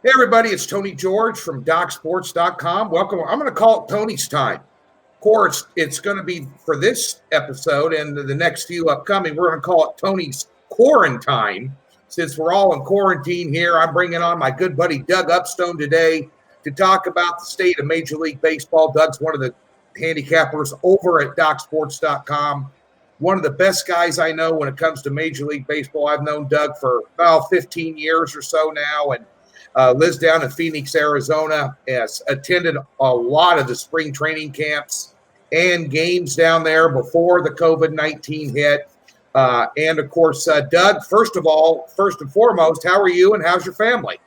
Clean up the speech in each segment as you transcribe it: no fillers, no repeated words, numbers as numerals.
Hey, everybody, it's Tony George from DocSports.com. Welcome. I'm going to call it Tony's time. Of course, it's going to be for this episode and the next few upcoming. We're going to call it Tony's Quarantine. Since we're all in quarantine here, I'm bringing on my good buddy Doug Upstone today to talk about the state of Major League Baseball. Doug's one of the handicappers over at DocSports.com. One of the best guys I know when it comes to Major League Baseball. I've known Doug for about 15 years or so now, and lives down in Phoenix, Arizona, has attended a lot of the spring training camps and games down there before the COVID-19 hit. And, of course, Doug, first and foremost, how are you and how's your family?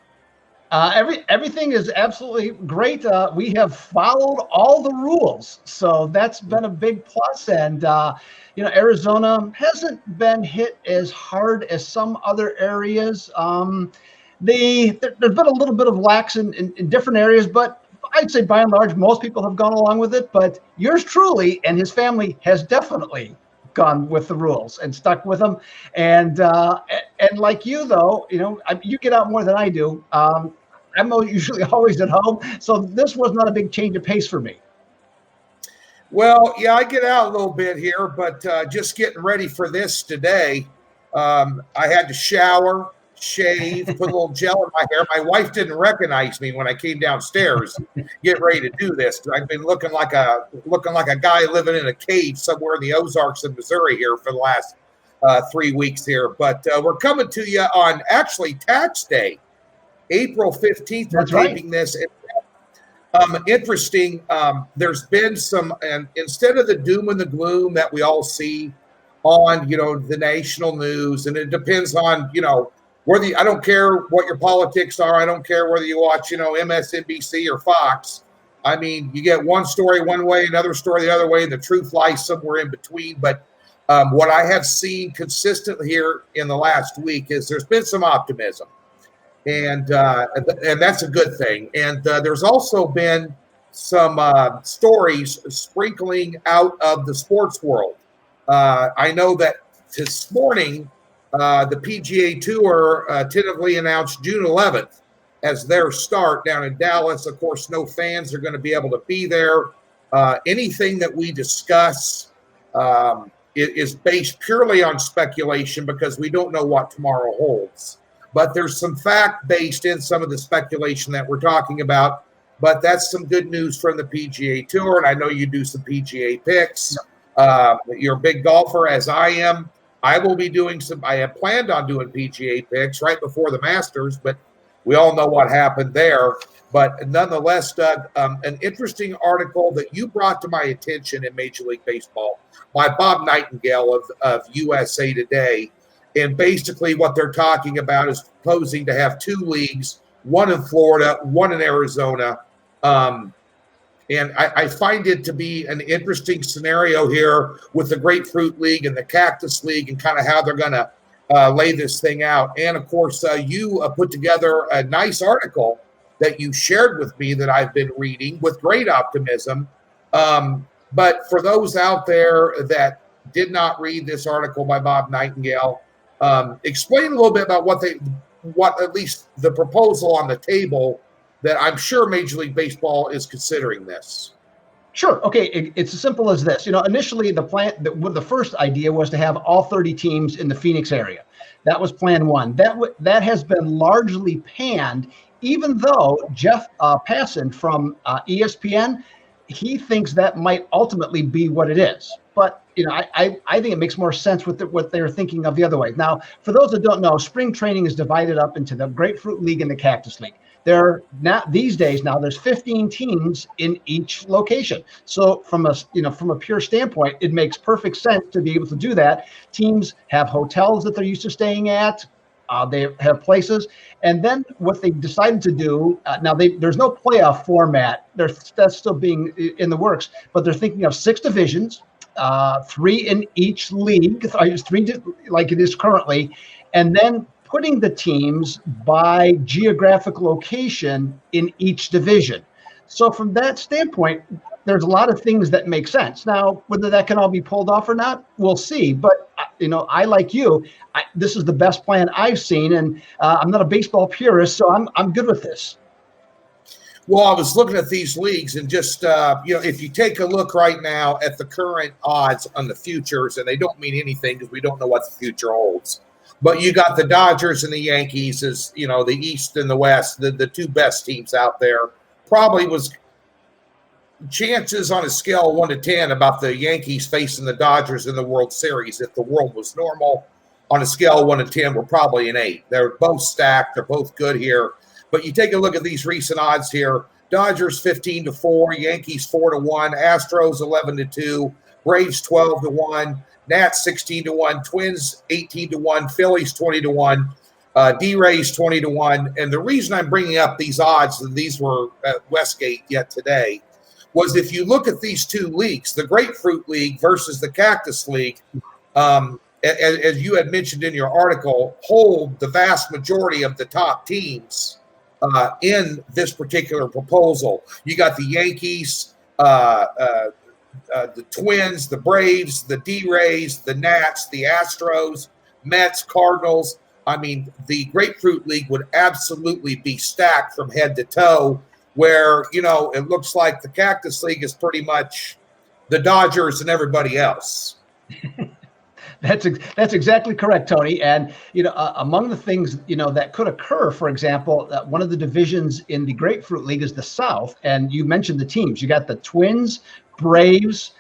Everything is absolutely great. We have followed all the rules, so that's been a big plus. And, Arizona hasn't been hit as hard as some other areas. There's been a little bit of lax in different areas, but I'd say by and large, most people have gone along with it. But yours truly and his family has definitely gone with the rules and stuck with them. And like you, though, you get out more than I do. I'm usually always at home. So this was not a big change of pace for me. Well, yeah, I get out a little bit here, but just getting ready for this today, I had to shower, shave, put a little gel in my hair. My wife didn't recognize me when I came downstairs, get ready to do this. I've been looking like a guy living in a cave somewhere in the Ozarks of Missouri here for the last 3 weeks here. But we're coming to you on actually Tax Day, April 15th. We're taping this. Interesting. There's been some, and instead of the doom and the gloom that we all see on, the national news, and it depends on, I don't care what your politics are. I don't care whether you watch, MSNBC or Fox. I mean, you get one story one way, another story the other way. The truth lies somewhere in between. But what I have seen consistently here in the last week is there's been some optimism, and that's a good thing. And there's also been some stories sprinkling out of the sports world. I know that this morning, the PGA Tour tentatively announced June 11th as their start down in Dallas. Of course, no fans are going to be able to be there. Anything that we discuss is based purely on speculation because we don't know what tomorrow holds. But there's some fact-based in some of the speculation that we're talking about. But that's some good news from the PGA Tour, and I know you do some PGA picks. You're a big golfer, as I am. I will be doing I have planned on doing PGA picks right before the Masters, but we all know what happened there. But nonetheless, Doug, an interesting article that you brought to my attention in Major League Baseball by Bob Nightingale of USA Today. And basically what they're talking about is proposing to have two leagues, one in Florida, one in Arizona. And I find it to be an interesting scenario here with the Grapefruit League and the Cactus League and kind of how they're going to lay this thing out. And, of course, you put together a nice article that you shared with me that I've been reading with great optimism. But for those out there that did not read this article by Bob Nightingale, explain a little bit about what at least the proposal on the table that I'm sure Major League Baseball is considering this. Sure. Okay. It's as simple as this. Initially the first idea was to have all 30 teams in the Phoenix area. That was plan one. That has been largely panned, even though Jeff Passan from ESPN, he thinks that might ultimately be what it is. But I think it makes more sense with what they're thinking of the other way. Now, for those that don't know, spring training is divided up into the Grapefruit League and the Cactus League. These days there's 15 teams in each location. So from a pure standpoint, it makes perfect sense to be able to do that. Teams have hotels that they're used to staying at. They have places. And then what they decided to do, there's no playoff format. That's still being in the works, but they're thinking of 6 divisions, 3 in each league, 3 like it is currently, and then putting the teams by geographic location in each division. So from that standpoint, there's a lot of things that make sense. Now, whether that can all be pulled off or not, we'll see. But I like you. This is the best plan I've seen, and I'm not a baseball purist, so I'm good with this. Well, I was looking at these leagues, and just if you take a look right now at the current odds on the futures, and they don't mean anything because we don't know what the future holds. But you got the Dodgers and the Yankees as the East and the West, the two best teams out there. Probably was chances on a scale of 1 to 10 about the Yankees facing the Dodgers in the World Series. If the world was normal, on a scale of 1 to 10, we're probably an 8. They're both stacked. They're both good here. But you take a look at these recent odds here. Dodgers 15-4, Yankees 4-1, Astros 11-2, Braves 12-1, Nats 16-1, Twins 18-1, Phillies 20-1, D-Rays 20-1. And the reason I'm bringing up these odds, and these were at Westgate yet today, was if you look at these two leagues, the Grapefruit League versus the Cactus League, as you had mentioned in your article, hold the vast majority of the top teams in this particular proposal. You got the Yankees, the Twins, the Braves, the D-Rays, the Nats, the Astros, Mets, Cardinals. I mean, the Grapefruit League would absolutely be stacked from head to toe, where, it looks like the Cactus League is pretty much the Dodgers and everybody else. That's exactly correct, Tony. And among the things that could occur, for example, one of the divisions in the Grapefruit League is the South, and you mentioned the teams. You got the Twins, Braves,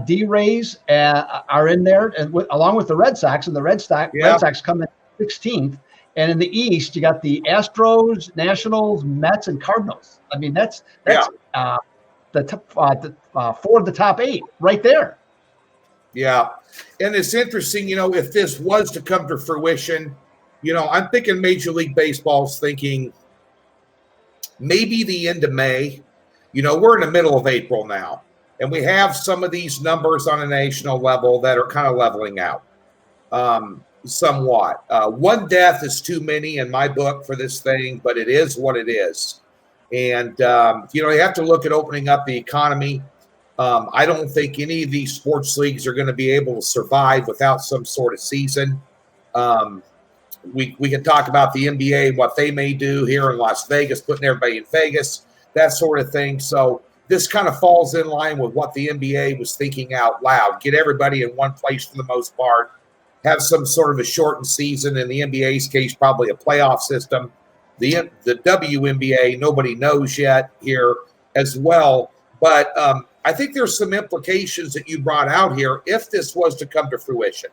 D-Rays are in there, and along with the Red Sox, and the Red Sox come in 16th. And in the East, you got the Astros, Nationals, Mets, and Cardinals. I mean, that's the top 4 of the top 8 right there. Yeah. And it's interesting, if this was to come to fruition, I'm thinking Major League Baseball's thinking maybe the end of May. We're in the middle of April now, and we have some of these numbers on a national level that are kind of leveling out somewhat. One death is too many in my book for this thing, but it is what it is. And, you have to look at opening up the economy. I don't think any of these sports leagues are going to be able to survive without some sort of season. We can talk about the NBA and what they may do here in Las Vegas, putting everybody in Vegas, that sort of thing. So this kind of falls in line with what the NBA was thinking out loud. Get everybody in one place for the most part. Have some sort of a shortened season. In the NBA's case, probably a playoff system. The WNBA, nobody knows yet here as well. But I think there's some implications that you brought out here if this was to come to fruition.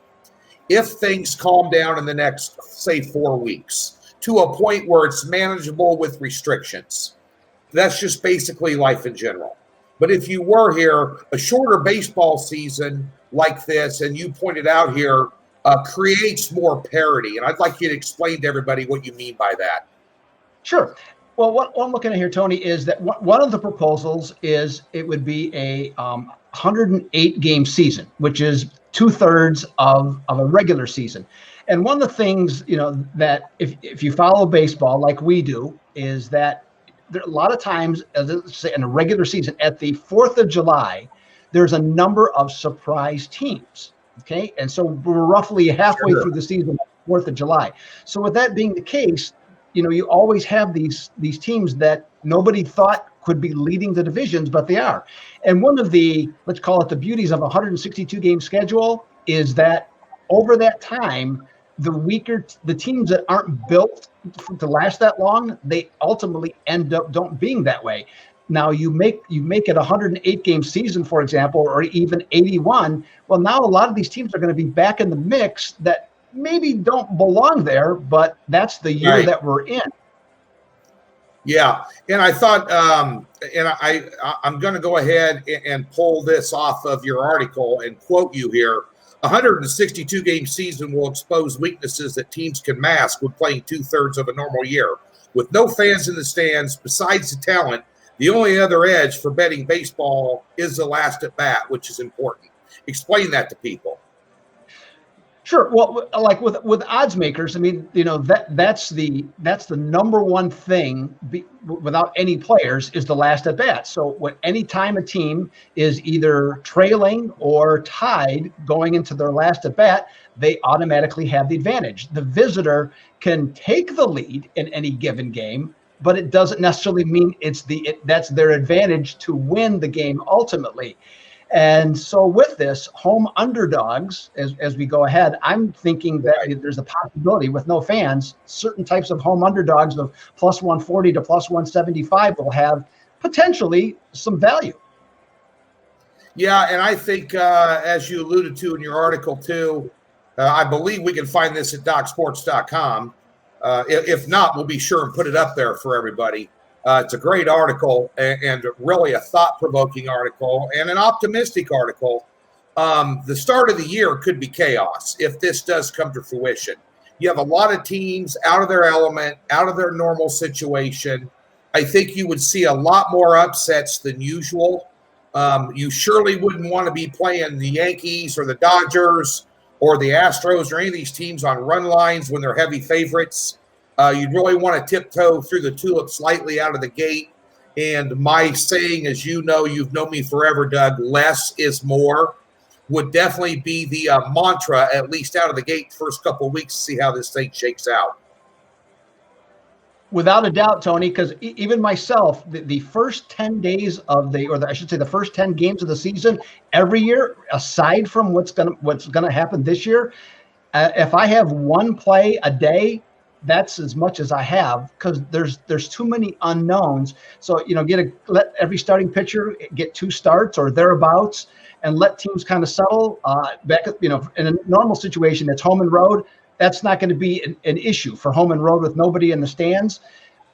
If things calm down in the next, say, 4 weeks to a point where it's manageable with restrictions. That's just basically life in general. But if you were here, a shorter baseball season like this, and you pointed out here, creates more parity. And I'd like you to explain to everybody what you mean by that. Sure. Well, what I'm looking at here, Tony, is that one of the proposals is it would be a 108-game season, which is 2/3 of a regular season. And one of the things, that if you follow baseball like we do, is that there, a lot of times, as say in a regular season, at the 4th of July, there's a number of surprise teams. Okay, and so we're roughly halfway through the season, 4th of July. So with that being the case, you always have these teams that nobody thought could be leading the divisions, but they are. And one of the, let's call it the beauties of a 162-game schedule is that over that time, the teams that aren't built to last that long, they ultimately end up don't being that way. Now you make it a 108-game season, for example, or even 81. Well, now a lot of these teams are going to be back in the mix that maybe don't belong there, but that's the year that we're in. Yeah, and I thought, I'm going to go ahead and pull this off of your article and quote you here. A 162-game season will expose weaknesses that teams can mask when playing 2/3 of a normal year. With no fans in the stands, besides the talent, the only other edge for betting baseball is the last at bat, which is important. Explain that to people. Sure. Well, like with odds makers, I mean, that's the number one thing without any players is the last at bat. So when any time a team is either trailing or tied going into their last at bat, they automatically have the advantage. The visitor can take the lead in any given game, but it doesn't necessarily mean that's their advantage to win the game ultimately. And so with this, home underdogs, as we go ahead, I'm thinking that there's a possibility with no fans, certain types of home underdogs of plus 140 to plus 175 will have potentially some value. Yeah, and I think, as you alluded to in your article too, I believe we can find this at docsports.com. If not, we'll be sure and put it up there for everybody. It's a great article and really a thought-provoking article and an optimistic article. The start of the year could be chaos if this does come to fruition. You have a lot of teams out of their element, out of their normal situation. I think you would see a lot more upsets than usual. You surely wouldn't want to be playing the Yankees or the Dodgers or the Astros or any of these teams on run lines when they're heavy favorites. You'd really want to tiptoe through the tulip slightly out of the gate. And my saying, as you know, you've known me forever, Doug, less is more, would definitely be the mantra, at least out of the gate the first couple of weeks to see how this thing shakes out. Without a doubt, Tony, because even myself, the first 10 days the first 10 games of the season every year, aside from what's gonna happen this year, if I have one play a day, that's as much as I have because there's too many unknowns. So let every starting pitcher get 2 starts or thereabouts, and let teams kind of settle back. In a normal situation, it's home and road. That's not going to be an issue for home and road with nobody in the stands.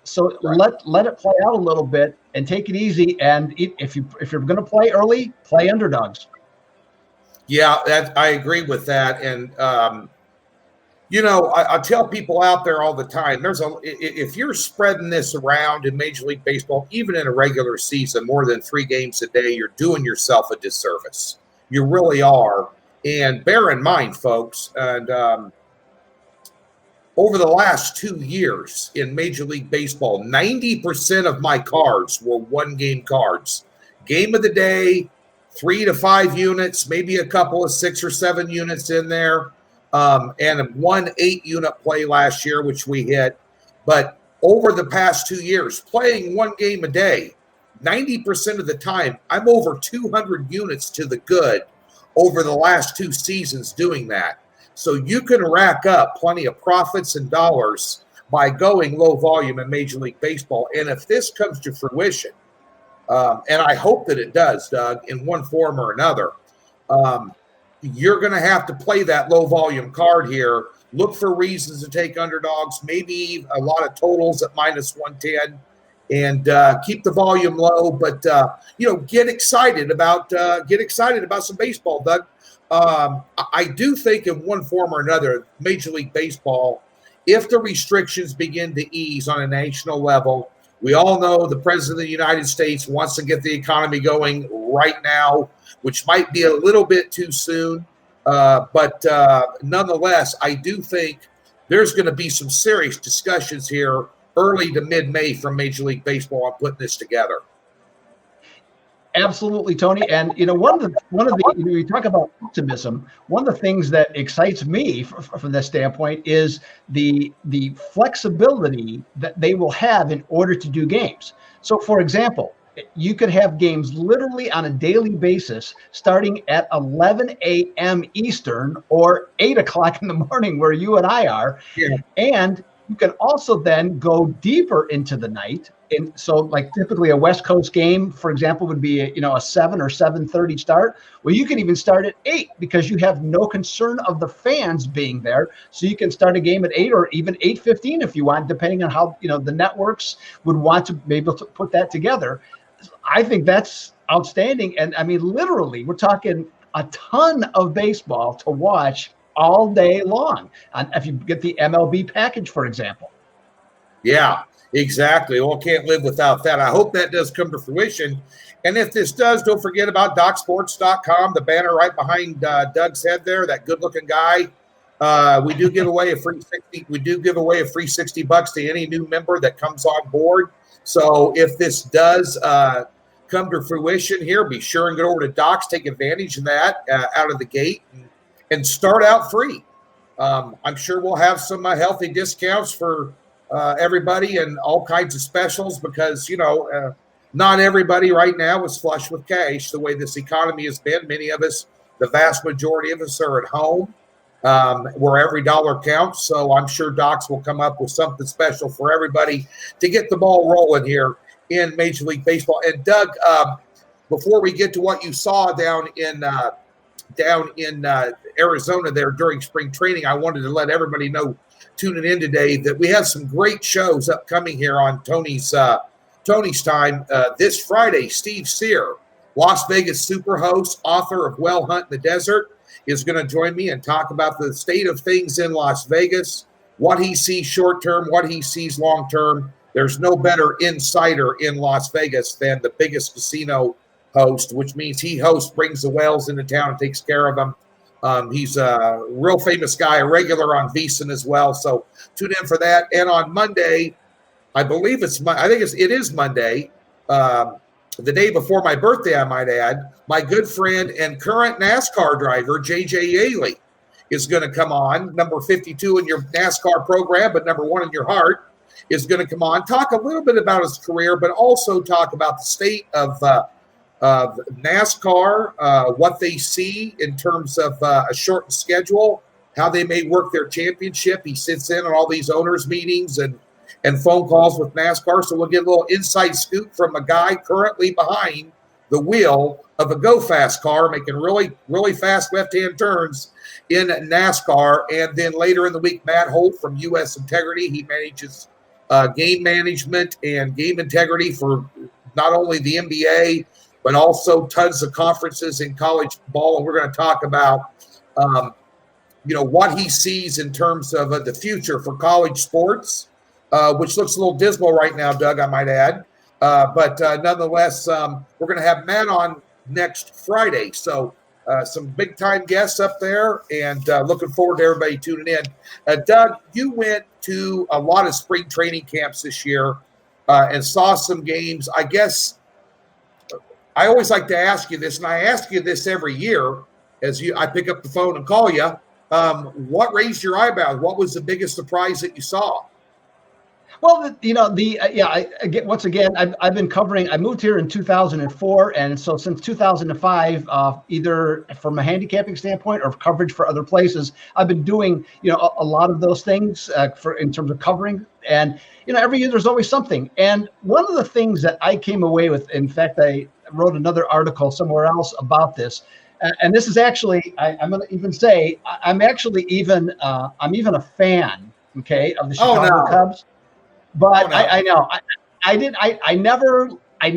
So let it play out a little bit and take it easy. And if you're going to play early, play underdogs. Yeah, I agree with that. And I tell people out there all the time, if you're spreading this around in Major League Baseball, even in a regular season, more than 3 games a day, you're doing yourself a disservice. You really are. And bear in mind, folks, and over the last 2 years in Major League Baseball, 90% of my cards were 1-game cards. Game of the day, 3 to 5 units, maybe a couple of 6 or 7 units in there. And 1 8-unit play last year, which we hit. But over the past 2 years, playing 1 game a day, 90% of the time, I'm over 200 units to the good over the last 2 seasons doing that. So you can rack up plenty of profits and dollars by going low volume in Major League Baseball. And if this comes to fruition, and I hope that it does, Doug, in one form or another, you're going to have to play that low volume card here. Look for reasons to take underdogs, maybe a lot of totals at minus 110, and keep the volume low. But get excited about some baseball, Doug. I do think in one form or another, Major League Baseball, if the restrictions begin to ease on a national level, we all know the President of the United States wants to get the economy going right now, which might be a little bit too soon. But nonetheless, I do think there's going to be some serious discussions here early to mid-May from Major League Baseball on putting this together. Absolutely, Tony. And one of the you talk about optimism. One of the things that excites me from this standpoint is the flexibility that they will have in order to do games. So, for example, you could have games literally on a daily basis starting at 11 a.m. Eastern or 8 o'clock in the morning where you and I are. Yeah. And you can also then go deeper into the night. And so like typically a West Coast game, for example, would be a 7 or 7:30 start. Well, you can even start at 8 because you have no concern of the fans being there. So you can start a game at 8 or even 8:15 if you want, depending on how the networks would want to be able to put that together. I think that's outstanding. And I mean, literally, we're talking a ton of baseball to watch all day long. And if you get the MLB package, for example. Yeah, exactly. Well, can't live without that. I hope that does come to fruition. And if this does, don't forget about DocSports.com, the banner right behind Doug's head there, that good-looking guy. We do give away a free 60. We do give away a free $60 to any new member that comes on board. So if this does come to fruition here, be sure and get over to Docs, take advantage of that out of the gate, and start out free. I'm sure we'll have some healthy discounts for everybody and all kinds of specials because, not everybody right now is flush with cash the way this economy has been. Many of us, the vast majority of us, are at home where every dollar counts. So I'm sure Docs will come up with something special for everybody to get the ball rolling here in Major League Baseball. And Doug, before we get to what you saw down in Arizona there during spring training, I wanted to let everybody know tuning in today that we have some great shows upcoming here on Tony's time. This Friday, Steve Sear, Las Vegas super host, author of Well Hunt in the Desert, is going to join me and talk about the state of things in Las Vegas, what he sees short term, what he sees long term. There's no better insider in Las Vegas than the biggest casino host, which means he brings the whales into town and takes care of them. He's a real famous guy, a regular on VEASAN as well. So tune in for that. And on Monday, I believe it is Monday, the day before my birthday, I might add, my good friend and current NASCAR driver, J.J. Yaley, is going to come on, number 52 in your NASCAR program, but number 1 in your heart, is going to come on, talk a little bit about his career, but also talk about the state of NASCAR, what they see in terms of a shortened schedule, how they may work their championship. He sits in on all these owners' meetings and phone calls with NASCAR. So we'll get a little inside scoop from a guy currently behind the wheel of a go-fast car, making really, really fast left-hand turns in NASCAR. And then later in the week, Matt Holt from U.S. Integrity. He manages game management and game integrity for not only the NBA, but also tons of conferences in college ball. And we're going to talk about, what he sees in terms of the future for college sports, which looks a little dismal right now, Doug, I might add. But nonetheless, we're going to have Matt on next Friday. So some big-time guests up there, and looking forward to everybody tuning in. Doug, you went to a lot of spring training camps this year and saw some games. I guess I always like to ask you this, and I ask you this every year I pick up the phone and call you. What raised your eyebrows? What was the biggest surprise that you saw? Well, once again, I've been covering. I moved here in 2004, and so since 2005, either from a handicapping standpoint or coverage for other places, I've been doing a lot of those things in terms of covering. And every year there's always something. And one of the things that I came away with, in fact, I wrote another article somewhere else about this. And this is actually, I'm going to even say, I'm even a fan, okay, of the Chicago Cubs. But I know I never, I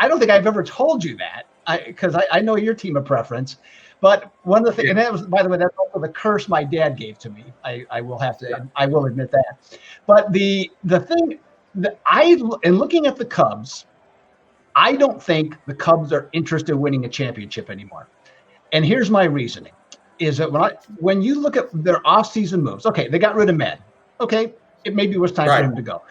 don't think I've ever told you that because I know your team of preference. But one of the things, and that was, by the way, that's also the curse my dad gave to me. I will admit that. But the thing that in looking at the Cubs, I don't think the Cubs are interested in winning a championship anymore. And here's my reasoning: is that when you look at their offseason moves, okay, they got rid of Med. Okay, it maybe was time for him to go.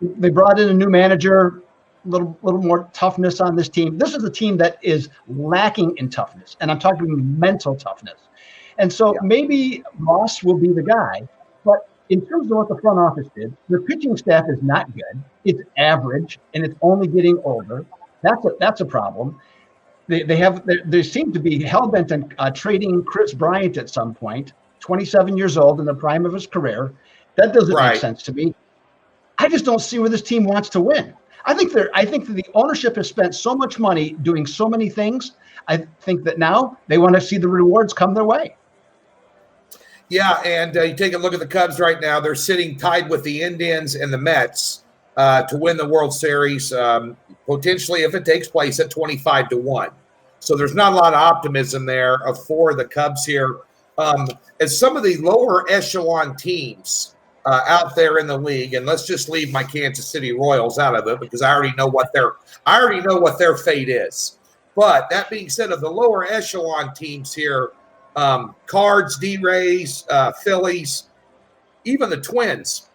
They brought in a new manager, a little more toughness on this team. This is a team that is lacking in toughness, and I'm talking mental toughness. And so maybe Moss will be the guy. But in terms of what the front office did, their pitching staff is not good. It's average, and it's only getting older. That's a problem. They seem to be hell-bent on trading Chris Bryant at some point, 27 years old in the prime of his career. That doesn't make sense to me. I just don't see where this team wants to win. I think that the ownership has spent so much money doing so many things. I think that now they want to see the rewards come their way. Yeah, and you take a look at the Cubs right now. They're sitting tied with the Indians and the Mets to win the World Series, potentially if it takes place at 25-1. So there's not a lot of optimism there for the Cubs here. As some of the lower echelon teams out there in the league, and let's just leave my Kansas City Royals out of it because I already know what their fate is. But that being said, of the lower echelon teams here, Cards, D-Rays, Phillies, even the Twins,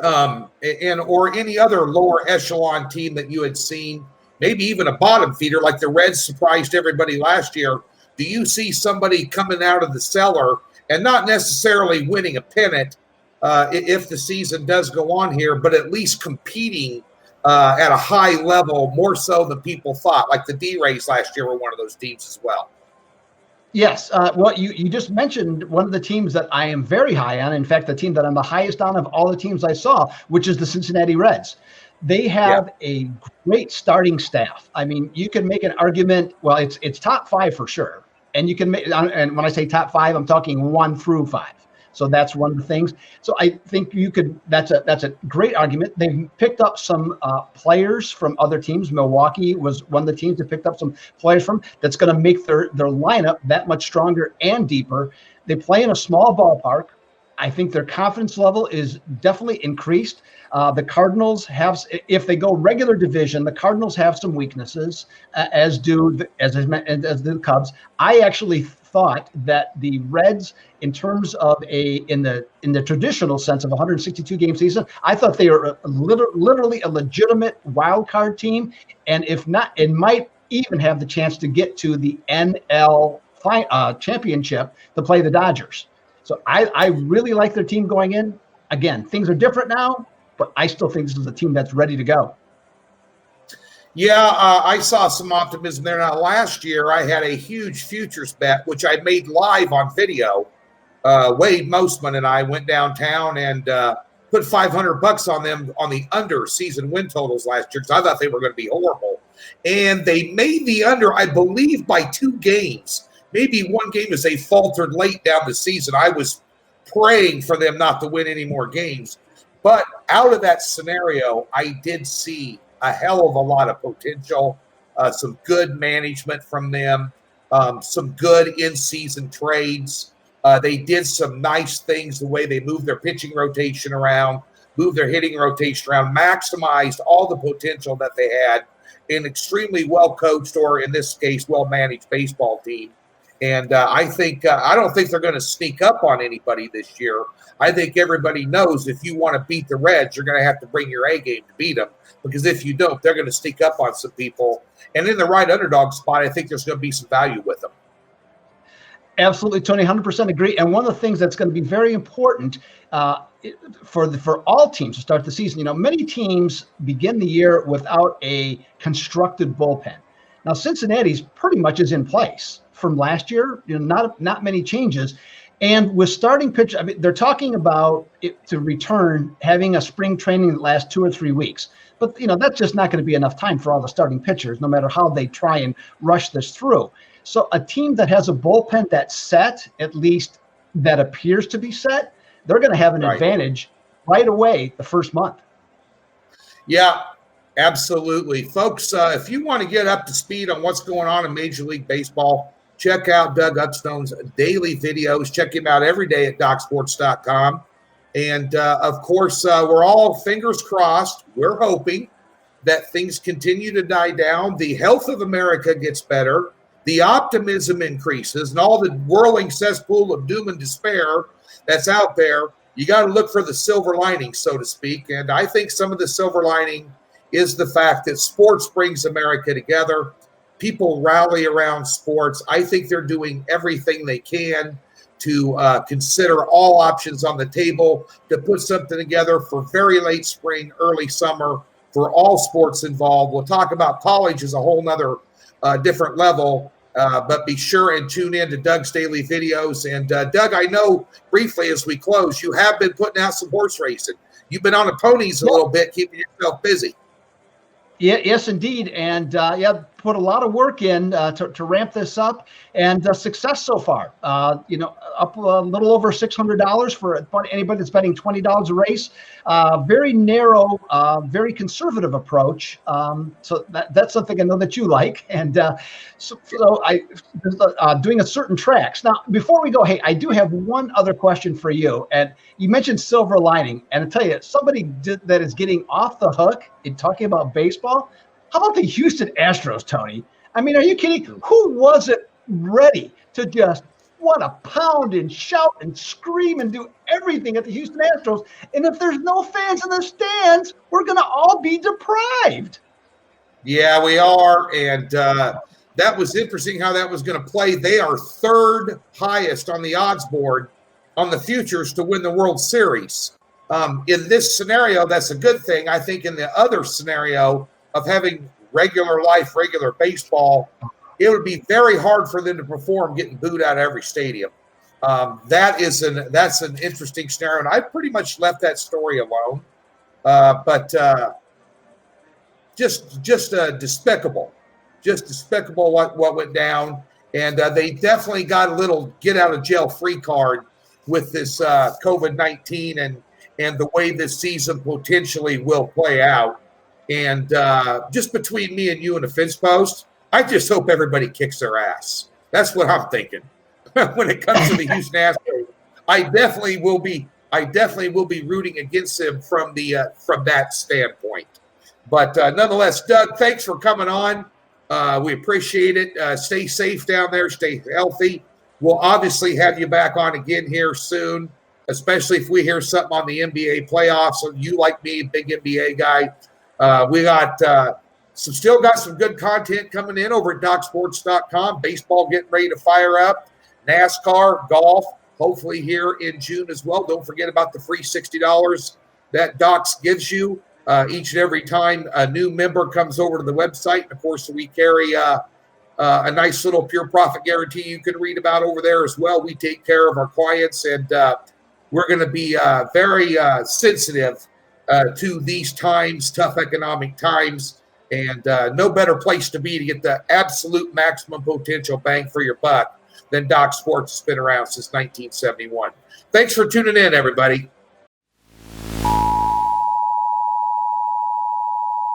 and or any other lower echelon team that you had seen, maybe even a bottom feeder like the Reds surprised everybody last year. Do you see somebody coming out of the cellar and not necessarily winning a pennant if the season does go on here, but at least competing at a high level, more so than people thought? Like the D-Rays last year were one of those teams as well. Yes. Well, you just mentioned one of the teams that I am very high on. In fact, the team that I'm the highest on of all the teams I saw, which is the Cincinnati Reds. They have a great starting staff. I mean, you can make an argument. Well, it's top 5 for sure. And you can make, and when I say top 5, I'm talking 1 through 5. So that's one of the things. So I think you could. That's a great argument. They've picked up some players from other teams. Milwaukee was one of the teams that picked up some players from. That's going to make their lineup that much stronger and deeper. They play in a small ballpark. I think their confidence level is definitely increased. The Cardinals have, if they go regular division, the Cardinals have some weaknesses, as the Cubs. I actually thought that the Reds, in terms of in the traditional sense of a 162 game season, I thought they were literally a legitimate wild card team, and if not, it might even have the chance to get to the NL championship to play the Dodgers. So I really like their team going in. Again, things are different now, but I still think this is a team that's ready to go. Yeah, I saw some optimism there. Now, last year I had a huge futures bet, which I made live on video. Wade Mostman and I went downtown and put $500 on them on the under season win totals last year because I thought they were going to be horrible. And they made the under, I believe, by 2 games. Maybe 1 game as they faltered late down the season. I was praying for them not to win any more games. But out of that scenario, I did see a hell of a lot of potential, some good management from them, some good in-season trades. They did some nice things, the way they moved their pitching rotation around, moved their hitting rotation around, maximized all the potential that they had. An extremely well-coached, or in this case, well-managed baseball team. And I don't think they're going to sneak up on anybody this year. I think everybody knows if you want to beat the Reds, you're going to have to bring your A game to beat them. Because if you don't, they're going to sneak up on some people. And in the right underdog spot, I think there's going to be some value with them. Absolutely, Tony, 100% agree. And one of the things that's going to be very important for all teams to start the season, many teams begin the year without a constructed bullpen. Now, Cincinnati's pretty much is in place from last year, not many changes. And with starting pitch, I mean, they're talking about it to return, having a spring training that lasts 2 or 3 weeks. But, that's just not going to be enough time for all the starting pitchers, no matter how they try and rush this through. So a team that has a bullpen that's set, at least that appears to be set, they're going to have an advantage right away the first month. Yeah, absolutely. Folks, if you want to get up to speed on what's going on in Major League Baseball, check out Doug Upstone's daily videos. Check him out every day at DocSports.com. And, of course, we're all fingers crossed. We're hoping that things continue to die down. The health of America gets better. The optimism increases. And all the whirling cesspool of doom and despair that's out there, you got to look for the silver lining, so to speak. And I think some of the silver lining is the fact that sports brings America together. People rally around sports. I think they're doing everything they can to consider all options on the table to put something together for very late spring, early summer, for all sports involved. We'll talk about college as a whole nother different level, but be sure and tune in to Doug's daily videos. And Doug, I know briefly as we close, you have been putting out some horse racing. You've been on the ponies a little bit, keeping yourself busy. Yeah, yes, indeed. And put a lot of work in to ramp this up, and success so far. Up a little over $600 for anybody that's betting $20 a race. Very narrow, very conservative approach. So that's something I know that you like. And so I doing a certain tracks. Now, before we go, hey, I do have one other question for you. And you mentioned silver lining, and I tell you, somebody that is getting off the hook in talking about baseball. How about the Houston Astros, Tony? I mean, are you kidding? Who wasn't ready to just want to pound and shout and scream and do everything at the Houston Astros. And if there's no fans in the stands, we're going to all be deprived. Yeah, we are. And that was interesting how that was going to play. They are third highest on the odds board on the futures to win the World Series. In this scenario, that's a good thing. I think in the other scenario of having regular life, regular baseball, it would be very hard for them to perform getting booed out of every stadium. That's an interesting scenario, and I pretty much left that story alone. But just despicable what went down, and they definitely got a little get out of jail free card with this COVID-19 and the way this season potentially will play out. And just between me and you and the fence post, I just hope everybody kicks their ass. That's what I'm thinking. When it comes to the Houston Astros, I definitely will be rooting against them from that standpoint. But nonetheless, Doug, thanks for coming on. We appreciate it. Stay safe down there. Stay healthy. We'll obviously have you back on again here soon, especially if we hear something on the NBA playoffs. So you, like me, big NBA guy. We got still got some good content coming in over at DocSports.com. Baseball getting ready to fire up. NASCAR, golf, hopefully here in June as well. Don't forget about the free $60 that Docs gives you each and every time a new member comes over to the website. And of course, we carry a nice little pure profit guarantee you can read about over there as well. We take care of our clients, and we're going to be very sensitive to these times, tough economic times, and no better place to be to get the absolute maximum potential bang for your buck than Doc Sports has been around since 1971. Thanks for tuning in, everybody.